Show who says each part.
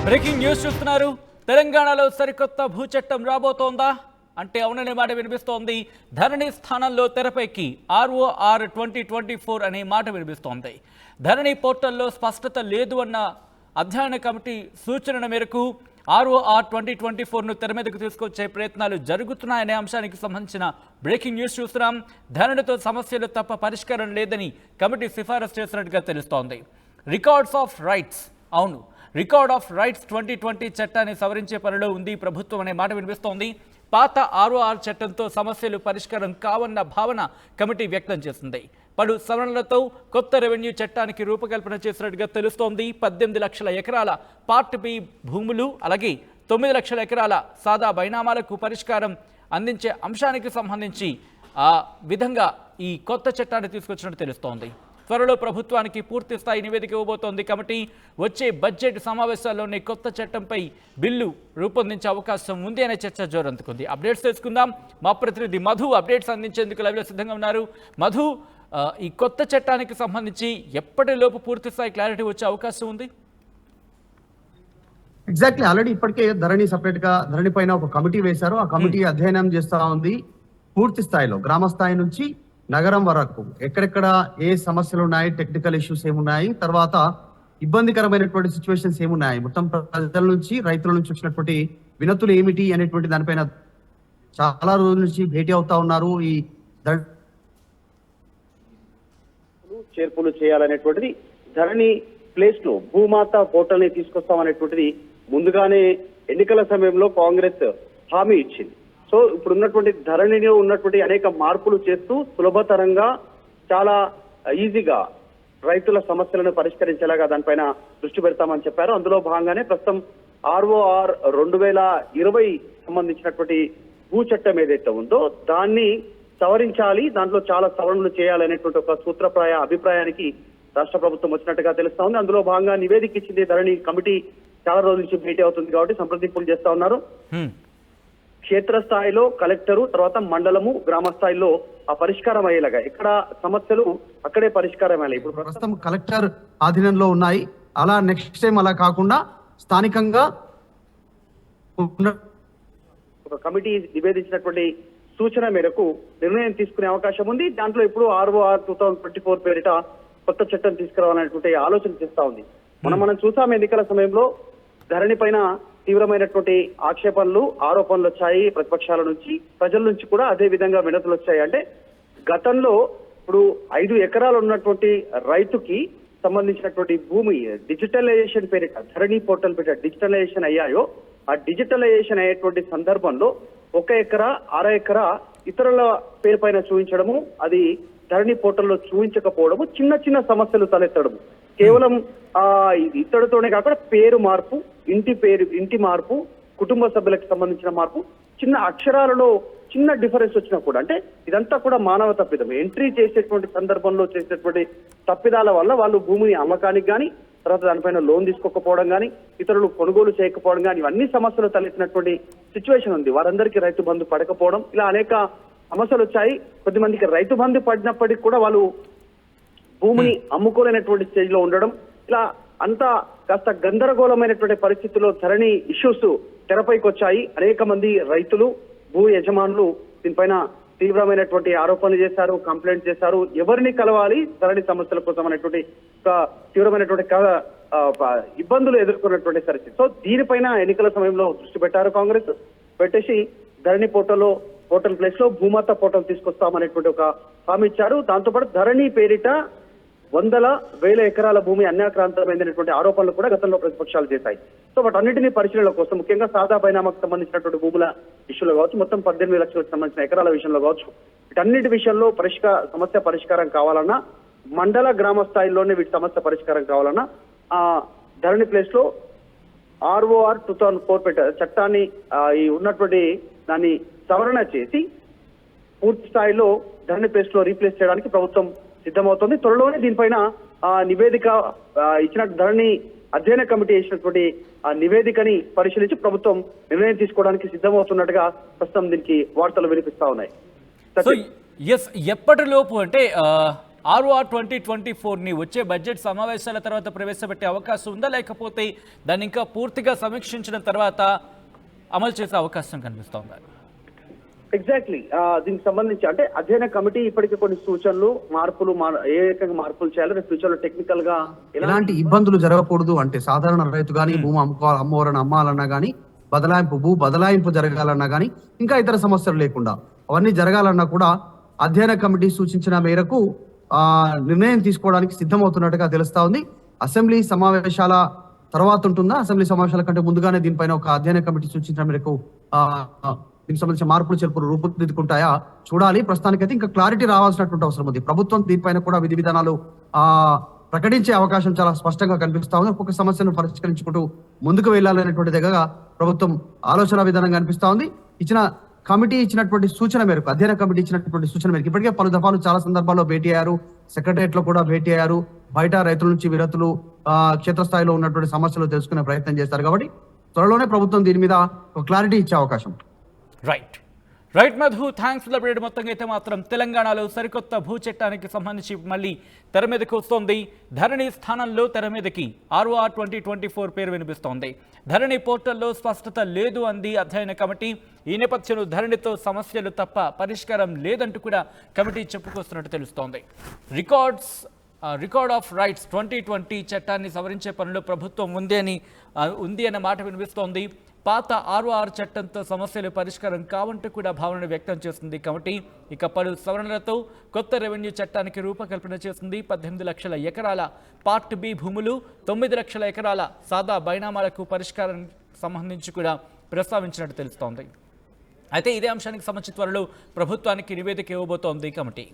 Speaker 1: Breaking news చూస్తున్నారు. తెలంగాణలో సరికొత్త భూ చట్టం రాబోతోందా అంటే అవుననే మాట వినిపిస్తోంది. ధరణి స్థానంలో తెరపైకి ROR 2024 అనే మాట వినిపిస్తోంది. ధరణి పోర్టల్లో స్పష్టత లేదు అన్న అధ్యయన కమిటీ సూచనల మేరకు ROR 2024ను తెర మీదకు తీసుకొచ్చే ప్రయత్నాలు జరుగుతున్నాయనే అంశానికి సంబంధించిన బ్రేకింగ్ న్యూస్ చూస్తున్నాం. ధరణితో సమస్యలు తప్ప పరిష్కారం లేదని కమిటీ సిఫారసు చేసినట్టుగా తెలుస్తోంది. రికార్డ్స్ ఆఫ్ రైట్స్, అవును, రికార్డ్ ఆఫ్ రైట్స్ 2020 చట్టాన్ని సవరించే పనిలో ఉంది ప్రభుత్వం అనే మాట వినిపిస్తోంది. పాత ROR చట్టంతో సమస్యలు పరిష్కారం కావన్న భావన కమిటీ వ్యక్తం చేసింది. పలు సవరణలతో కొత్త రెవెన్యూ చట్టానికి రూపకల్పన చేసినట్టుగా తెలుస్తోంది. 18 లక్షల ఎకరాల పార్ట్ బి భూములు, అలాగే 9 లక్షల ఎకరాల సాదా బైనామాలకు పరిష్కారం అందించే అంశానికి సంబంధించి ఆ విధంగా ఈ కొత్త చట్టాన్ని తీసుకొచ్చినట్టు తెలుస్తోంది. త్వరలో ప్రభుత్వానికి పూర్తి స్థాయి నివేదిక ఇవ్వబోతోంది కమిటీ. వచ్చే బడ్జెట్ సమావేశాల్లోనే కొత్త చట్టంపై బిల్లు రూపొందించే అవకాశం ఉంది అనే చర్చ జోరందుకుంది. అప్డేట్స్ తెలుసుకుందాం. మా ప్రతినిధి మధు అప్డేట్స్ అందించేందుకు లైవ్లో సిద్ధంగా ఉన్నారు. మధు, ఈ కొత్త చట్టానికి సంబంధించి ఎప్పటిలోపు పూర్తి స్థాయి క్లారిటీ వచ్చే అవకాశం ఉంది?
Speaker 2: ఎగ్జాక్ట్లీ, ఆల్రెడీ ఇప్పటికే ధరణి సపరేట్ గా ధరణి పైన ఒక కమిటీ వేశారు. ఆ కమిటీ అధ్యయనం చేస్తా ఉంది. పూర్తి స్థాయిలో గ్రామ స్థాయి నుంచి నగరం వరకు ఎక్కడెక్కడ ఏ సమస్యలు ఉన్నాయి, టెక్నికల్ ఇష్యూస్ ఏమున్నాయి, తర్వాత ఇబ్బందికరమైనటువంటి సిచ్యువేషన్స్ ఏమున్నాయి, మొత్తం ప్రజల నుంచి రైతుల నుంచి వచ్చినటువంటి వినతులు ఏమిటి అనేటువంటి దానిపైన చాలా రోజుల నుంచి భేటీ అవుతా ఉన్నారు. ఈ
Speaker 3: చేర్పులు చేయాలనేటువంటిది ధరణి ప్లేస్ లో భూమాత పోర్టల్ ని తీసుకొస్తామనేటువంటిది ముందుగానే ఎన్నికల సమయంలో కాంగ్రెస్ హామీ ఇచ్చింది. సో ఇప్పుడు ఉన్నటువంటి ధరణిలో ఉన్నటువంటి అనేక మార్పులు చేస్తూ సులభతరంగా చాలా ఈజీగా రైతుల సమస్యలను పరిష్కరించేలాగా దానిపైన దృష్టి పెడతామని చెప్పారు. అందులో భాగంగానే ప్రస్తుతం ROR 2020 సంబంధించినటువంటి భూ చట్టం ఏదైతే ఉందో దాన్ని సవరించాలి, దాంట్లో చాలా సవరణలు చేయాలనేటువంటి ఒక సూత్రప్రాయ అభిప్రాయానికి రాష్ట్ర ప్రభుత్వం వచ్చినట్టుగా తెలుస్తా ఉంది. అందులో భాగంగా నివేదిక ఇచ్చింది ధరణి కమిటీ. చాలా రోజుల నుంచి భేటీ అవుతుంది కాబట్టి సంప్రదింపులు చేస్తా ఉన్నారు. క్షేత్రస్థాయిలో కలెక్టరు, తర్వాత మండలము, గ్రామ స్థాయిలో ఆ పరిష్కారం అయ్యేలాగా ఎక్కడ సమస్యలు అక్కడే పరిష్కారం అయ్యాలి. ఇప్పుడు
Speaker 2: ప్రస్తుతం కలెక్టర్ ఆధీనంలో ఉన్నాయి. అలా నెక్స్ట్ టైం అలా కాకుండా స్థానికంగా
Speaker 3: ఒక కమిటీ నివేదించినటువంటి సూచన మేరకు నిర్ణయం తీసుకునే అవకాశం ఉంది. దాంట్లో ఇప్పుడు ROR 2024 పేరిట కొత్త చట్టం తీసుకురావాలనేటువంటి ఆలోచన చేస్తా ఉంది. మనం చూసాం ఎన్నికల సమయంలో ధరణి పైన తీవ్రమైనటువంటి ఆక్షేపణలు, ఆరోపణలు వచ్చాయి ప్రతిపక్షాల నుంచి, ప్రజల నుంచి కూడా అదే విధంగా వినతులు వచ్చాయి. అంటే గతంలో ఇప్పుడు 5 ఎకరాలు ఉన్నటువంటి రైతుకి సంబంధించినటువంటి భూమి డిజిటలైజేషన్ పేరిట ధరణి పోర్టల్ పేరిట డిజిటలైజేషన్ అయ్యాయో, ఆ డిజిటలైజేషన్ అయ్యేటువంటి సందర్భంలో 1 ఎకరా, 1/2 ఎకరా ఇతరుల పేరు పైన చూపించడము, అది ధరణి పోర్టల్లో చూపించకపోవడము, చిన్న చిన్న సమస్యలు తలెత్తడము. కేవలం ఇతడితోనే కాకుండా పేరు మార్పు, ఇంటి మార్పు, కుటుంబ సభ్యులకు సంబంధించిన మార్పు, చిన్న అక్షరాలలో చిన్న డిఫరెన్స్ వచ్చినా కూడా, అంటే ఇదంతా కూడా మానవ తప్పిదం. ఎంట్రీ చేసేటువంటి సందర్భంలో చేసేటువంటి తప్పిదాల వల్ల వాళ్ళు భూమిని అమ్మకానికి కానీ, తర్వాత దానిపైన లోన్ తీసుకోకపోవడం కానీ, ఇతరులు కొనుగోలు చేయకపోవడం కానీ, ఇవన్నీ సమస్యలు తలెత్తినటువంటి సిచ్యువేషన్ ఉంది. వారందరికీ రైతు బంధు పడకపోవడం, ఇలా అనేక సమస్యలు వచ్చాయి. కొద్దిమందికి రైతు బంధు పడినప్పటికీ కూడా వాళ్ళు భూమిని అమ్ముకోలేనటువంటి స్టేజ్ లో ఉండడం, ఇలా అంతా కాస్త గందరగోళమైనటువంటి పరిస్థితుల్లో ధరణి ఇష్యూస్ తెరపైకి వచ్చాయి. అనేక మంది రైతులు, భూ యజమానులు దీనిపైన తీవ్రమైనటువంటి ఆరోపణలు చేశారు, కంప్లైంట్ చేశారు. ఎవరిని కలవాలి ధరణి సమస్యల కోసం అనేటువంటి తీవ్రమైనటువంటి ఇబ్బందులు ఎదుర్కొన్నటువంటి పరిస్థితి. సో దీనిపైన ఎన్నికల సమయంలో దృష్టి పెట్టారు కాంగ్రెస్. పెట్టేసి ధరణి పోర్టల్ ప్లేస్ లో భూమాత పోర్టల్ తీసుకొస్తామనేటువంటి ఒక హామీ ఇచ్చారు. దాంతోపాటు ధరణి పేరిట 100,000 ఎకరాల భూమి అన్యాక్రాంతమైనటువంటి ఆరోపణలు కూడా గతంలో ప్రతిపక్షాలు చేశాయి. సో వాటన్నింటినీ పరిశీలన కోసం, ముఖ్యంగా సాదా బైనామాకు సంబంధించినటువంటి భూముల విషయంలో కావచ్చు, మొత్తం 18 లక్షలకు సంబంధించిన ఎకరాల విషయంలో కావచ్చు, వీటన్నిటి విషయంలో సమస్య పరిష్కారం కావాలన్నా, మండల గ్రామ స్థాయిలోనే వీటి సమస్య పరిష్కారం కావాలన్నా ధరణి ప్లేస్ లో ROR 2004 చట్టాన్ని ఈ ఉన్నటువంటి దాన్ని సవరణ చేసి పూర్తి స్థాయిలో ధరణి ప్లేస్ లో రీప్లేస్ చేయడానికి ప్రభుత్వం సిద్ధమవుతోంది. త్వరలోనే దీనిపైన నివేదిక ఇచ్చిన ధరణి అధ్యయన కమిటీ ఇచ్చినటువంటి ఆ నివేదికని పరిశీలించి ప్రభుత్వం నిర్ణయం తీసుకోవడానికి సిద్ధమవుతున్నట్టుగా ప్రస్తుతం దీనికి వార్తలు వినిపిస్తా ఉన్నాయి.
Speaker 1: ఎప్పటిలోపు అంటే ROR 2024ని వచ్చే బడ్జెట్ సమావేశాల తర్వాత ప్రవేశపెట్టే అవకాశం ఉందా, లేకపోతే దాన్ని ఇంకా పూర్తిగా సమీక్షించిన తర్వాత అమలు చేసే అవకాశం కనిపిస్తోందా?
Speaker 3: ఎగ్జాక్ట్లీ దీనికి సంబంధించి అంటే అధ్యయన కమిటీ ఇప్పటికే కొన్ని సూచనలు ఏ రకంగా మార్పులు చేయాలో ఫ్యూచర్ లో టెక్నికల్ గా
Speaker 2: ఎలాంటి ఇబ్బందులు జరగకూడదు అంటే సాధారణ రైతు గానీ భూమి అమ్మవారని అమ్మాలన్నా గానీ భూ బదలాయింపు జరగాలన్నా గానీ ఇంకా ఇతర సమస్యలు లేకుండా అవన్నీ జరగాలన్నా కూడా అధ్యయన కమిటీ సూచించిన మేరకు నిర్ణయం తీసుకోవడానికి సిద్ధమవుతున్నట్టుగా తెలుస్తా ఉంది. అసెంబ్లీ సమావేశాల తర్వాత ఉంటుందా, అసెంబ్లీ సమావేశాల కంటే ముందుగానే దీనిపైన ఒక అధ్యయన కమిటీ సూచించిన మేరకు దీనికి సంబంధించిన మార్పులు చేర్పులు రూపుదిద్దుకుంటాయా చూడాలి. ప్రస్తుతానికైతే ఇంకా క్లారిటీ రావాల్సినటువంటి అవసరం ఉంది. ప్రభుత్వం దీనిపైన కూడా విధి విధానాలు ప్రకటించే అవకాశం చాలా స్పష్టంగా కనిపిస్తా ఉంది. ఒక్కొక్క సమస్యను పరిష్కరించుకుంటూ ముందుకు వెళ్ళాలనేటువంటి దగ్గర ప్రభుత్వం ఆలోచన విధానం కనిపిస్తా ఉంది. కమిటీ ఇచ్చినటువంటి సూచన మేరకు, అధ్యయన కమిటీ ఇచ్చినటువంటి సూచన మేరకు ఇప్పటికే పలు దఫాలు చాలా సందర్భాల్లో భేటీ అయ్యారు, సెక్రటరియట్ లో కూడా భేటీ అయ్యారు, బయట రైతుల నుంచి విరతులు క్షేత్రస్థాయిలో ఉన్నటువంటి సమస్యలు తెలుసుకునే ప్రయత్నం చేస్తారు. కాబట్టి త్వరలోనే ప్రభుత్వం దీని మీద ఒక క్లారిటీ ఇచ్చే అవకాశం.
Speaker 1: Right Madhu, thanks for the update. మొత్తంగా అయితే మాత్రం తెలంగాణలో సరికొత్త భూ చట్టానికి సంబంధించి మళ్ళీ తెర మీదకి వస్తోంది. ధరణి స్థానంలో తెర మీదకి ROR 2024 పేరు వినిపిస్తోంది. ధరణి పోర్టల్లో స్పష్టత లేదు అంది అధ్యయన కమిటీ. ఈ నేపథ్యంలో ధరణితో సమస్యలు తప్ప పరిష్కారం లేదంటూ కూడా కమిటీ చెప్పుకొస్తున్నట్టు తెలుస్తోంది. రికార్డ్ ఆఫ్ రైట్స్ 2020 చట్టాన్ని సవరించే పనిలో ప్రభుత్వం ఉంది అనే మాట వినిపిస్తోంది. పాత ROR చట్టంతో సమస్యలు పరిష్కారం కావంటూ కూడా భావన వ్యక్తం చేస్తుంది కమిటీ. ఇక పలు సవరణలతో కొత్త రెవెన్యూ చట్టానికి రూపకల్పన చేస్తుంది. 18 లక్షల ఎకరాల పార్ట్ బి భూములు, 9 లక్షల ఎకరాల సాదా బైనామాలకు పరిష్కారం సంబంధించి కూడా ప్రస్తావించినట్టు తెలుస్తోంది. అయితే ఇదే అంశానికి సంబంధించి త్వరలో ప్రభుత్వానికి నివేదిక ఇవ్వబోతోంది కమిటీ.